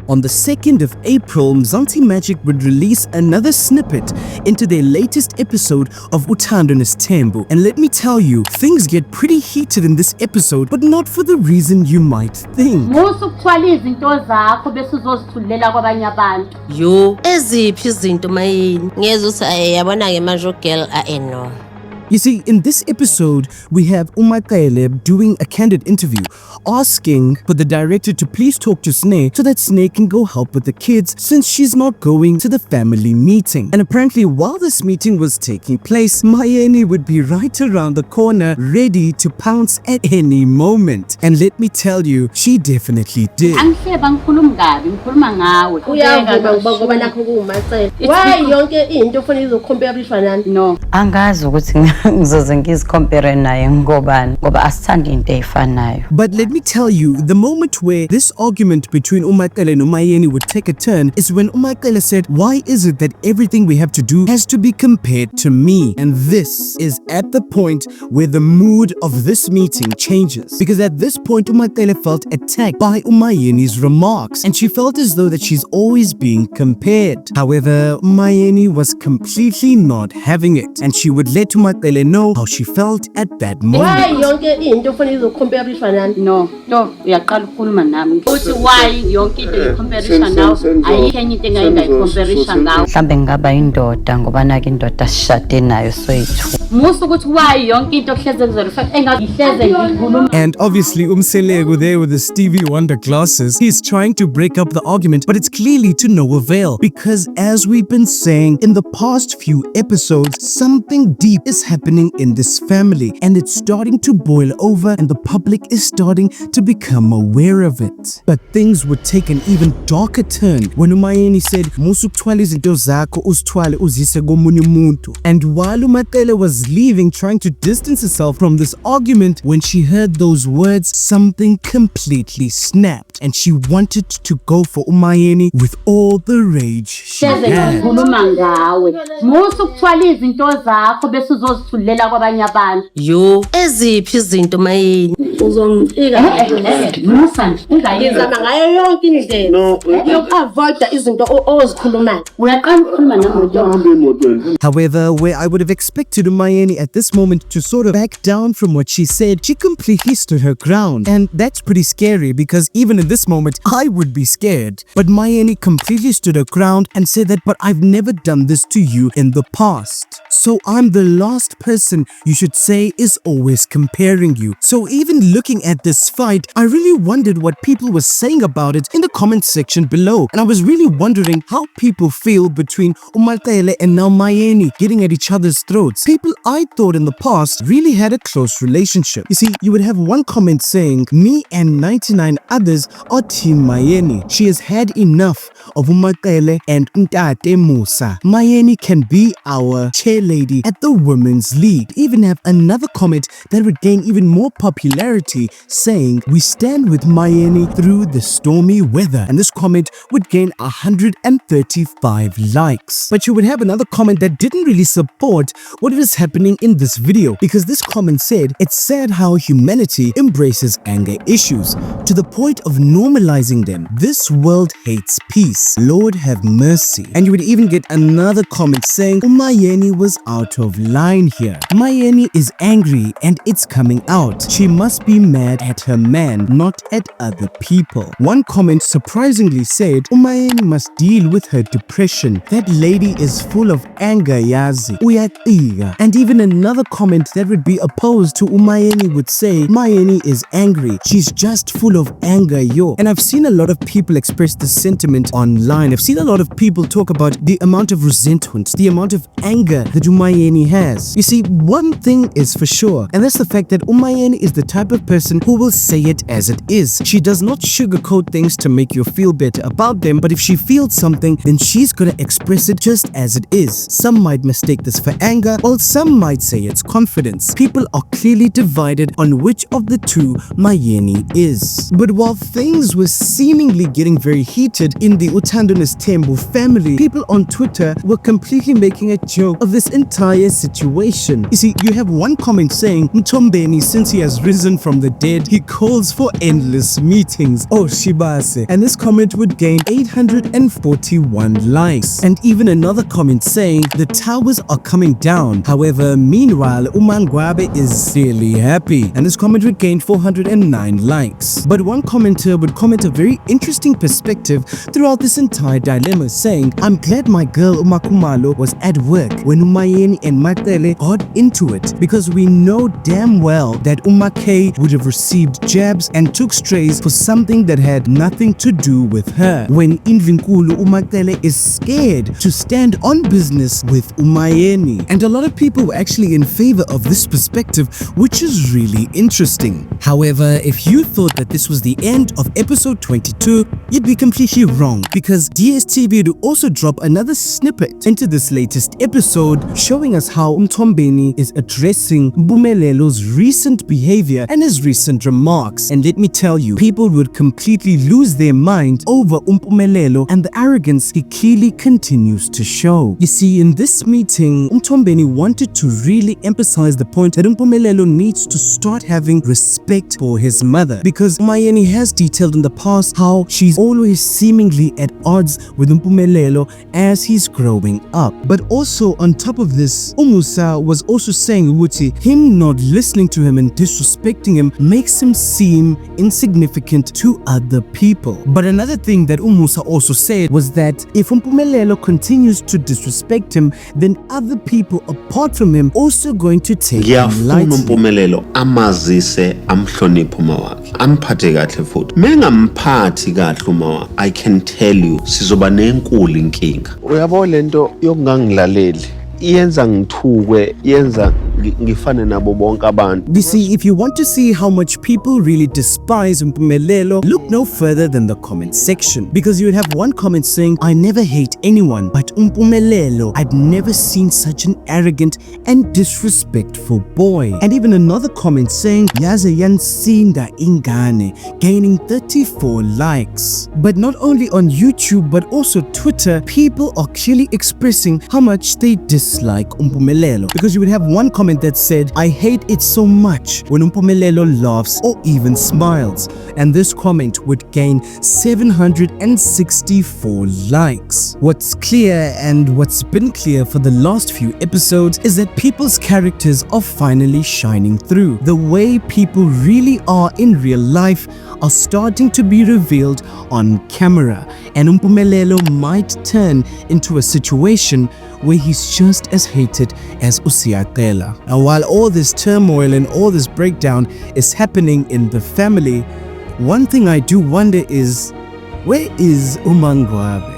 On the 2nd of April, Mzansi Magic would release another snippet into their latest episode of Uthando Nes'thembu. And let me tell you, things get pretty heated in this episode, but not for the reason you might think. Yo, eziphi izinto Mayeni? Ngeze uthi yabona-ke manje girl no. You see, in this episode, we have Macele doing a candid interview, asking for the director to please talk to Sne so that Sne can go help with the kids since she's not going to the family meeting. And apparently, while this meeting was taking place, Mayeni would be right around the corner, ready to pounce at any moment. And let me tell you, she definitely did. Why yonke into kufanele uzocompare no. Angazi ukuthi ngizoze ngizicompare naye ngobani ngoba asithandi into efanayo. But let me tell you, the moment where this argument between Macele and Mayeni would take a turn is when Macele said, why is it that everything we have to do has to be compared to me? And this is at the point where the mood of this meeting changes. Because at this point, Macele felt attacked by Mayeni's remarks and she felt as though that she's always being compared. However, Mayeni was completely not having it and she would let Macele know how she felt at that moment. Why yonke into kufanele uzocompare no uyaqala ukukhuluma nami uthi why yonke into comparison now ayikho enye into engayicomparison ngawo mhlambe ngaba indoda ngoba nake indoda sishade nayo soyithu musu ukuthi why yonke into kuhleze kuzoreflect engayihleze ngikhuluma. And obviously Mzansi there with the Stevie Wonder glasses, he's trying to break up the argument, but it's clearly to no avail because as we've been saying in the past few episodes, something deep is happening in this family and it's starting to boil over and the public is starting to become aware of it. But things would take an even darker turn when Mayeni said, "Musukuthwala izinto zakho uzithwale uzise komunye umuntu." And while Macele was leaving, trying to distance herself from this argument, when she heard those words, something completely snapped and she wanted to go for Mayeni with all the rage she had. Yo, eziphi izinto Mayeni? Uzongicika ungayizama ngayo yonke indlela yokuavoida izinto ozikhulumayo uyaqala ukukhuluma namoto. However, where I would have expected Mayeni at this moment to sort of back down from what she said, she completely stood her ground. And that's pretty scary because even in this moment, I would be scared. But Mayeni completely stood her ground and said that, but I've never done this to you in the past. So I'm the last person you should say is always comparing you. So even looking at this fight, I really wondered what people were saying about it in the comment section below. And I was really wondering how people feel between Macele and now Mayeni getting at each other's throats. People I thought in the past really had a close relationship. You see, you would have one comment saying, me and 99 others are Team Mayeni. She has had enough of Macele and Ntate Musa. Mayeni can be our chairlady at the Women's League. Even have another comment that would gain even more popularity saying, we stand with Mayeni through the stormy weather. And this comment would gain 135 likes. But you would have another comment that didn't really support what is happening in this video because this comment said, it's sad how humanity embraces anger issues to the point of normalizing them. This world hates peace. Lord have mercy. And you would even get another comment saying, Mayeni was out of line here. Mayeni is angry and it's coming out. She must be mad at her man, not at other people. One comment surprisingly said, Mayeni must deal with her depression. That lady is full of anger, yazi. Uyatiga. And even another comment that would be opposed to Mayeni would say, Mayeni is angry. She's just full of anger, yo. And I've seen a lot of people express this sentiment online. I've seen a lot of people talk about the amount of resentment, the amount of anger that Mayeni has. You see, one thing is for sure, and that's the fact that Mayeni is the type of person who will say it as it is. She does not sugarcoat things to make you feel better about them, but if she feels something, then she's gonna express it just as it is. Some might mistake this for anger, while some might say it's confidence. People are clearly divided on which of the two Mayeni is. But while things were seemingly getting very heated in the the Uthando Nes'thembu family, people on Twitter were completely making a joke of this entire situation. You see, you have one comment saying, Mtombeni, since he has risen from the dead, he calls for endless meetings. Oh, Shibase. And this comment would gain 841 likes. And even another comment saying, the towers are coming down. However, meanwhile, Umangwabe is really happy. And this comment would gain 409 likes. But one commenter would comment a very interesting perspective throughout this entire dilemma, saying, I'm glad my girl Umakumalo was at work when Mayeni and Macele got into it, because we know damn well that Umakay would have received jabs and took strays for something that had nothing to do with her. When Invinkulu Umakele is scared to stand on business with Mayeni. And a lot of people were actually in favor of this perspective, which is really interesting. However, if you thought that this was the end of episode 22, you'd be completely wrong, because DStv would also drop another snippet into this latest episode showing us how Mtombeni is addressing Mpumelelo's recent behavior and his recent remarks. And let me tell you, people would completely lose their mind over Mpumelelo and the arrogance he clearly continues to show. You see, in this meeting, Mtombeni wanted to really emphasize the point that Mpumelelo needs to start having respect for his mother, because Mayeni has detailed in the past how she's always seemingly at odds with Mpumelelo as he's growing up. But also on top of this, Umusa was also saying Wuti, him not listening to him and disrespecting him makes him seem insignificant to other people. But another thing that Umusa also said was that if Mpumelelo continues to disrespect him, then other people apart from him also going to take him lightly. Mpumelelo amazise amhloniphe umawakhe amphathe kahle futhi mengamphathi kahle umawakhe, I can tell you sizoba nenkulu inkinga. Uyabo lento yokungangilaleli iyenza ngithukwe, yenza ngifane nabo bonke abantu. You see, if you want to see how much people really despise Mpumelelo, look no further than the comment section, because you would have one comment saying, I never hate anyone, but Mpumelelo, I've never seen such an arrogant and disrespectful boy. And even another comment saying, Yaze yansinda ingane, gaining 34 likes. But not only on YouTube, but also Twitter, people are clearly expressing how much they dislike Mpumelelo, because you would have one comment that said, I hate it so much when Mpumelelo laughs or even smiles. And this comment would gain 764 likes. What's clear, and what's been clear for the last few episodes, is that people's characters are finally shining through. The way people really are in real life are starting to be revealed on camera, and Mpumelelo might turn into a situation where he's just as hated as Usiatela. And while all this turmoil and all this breakdown is happening in the family, one thing I do wonder is, where is Umangwabe?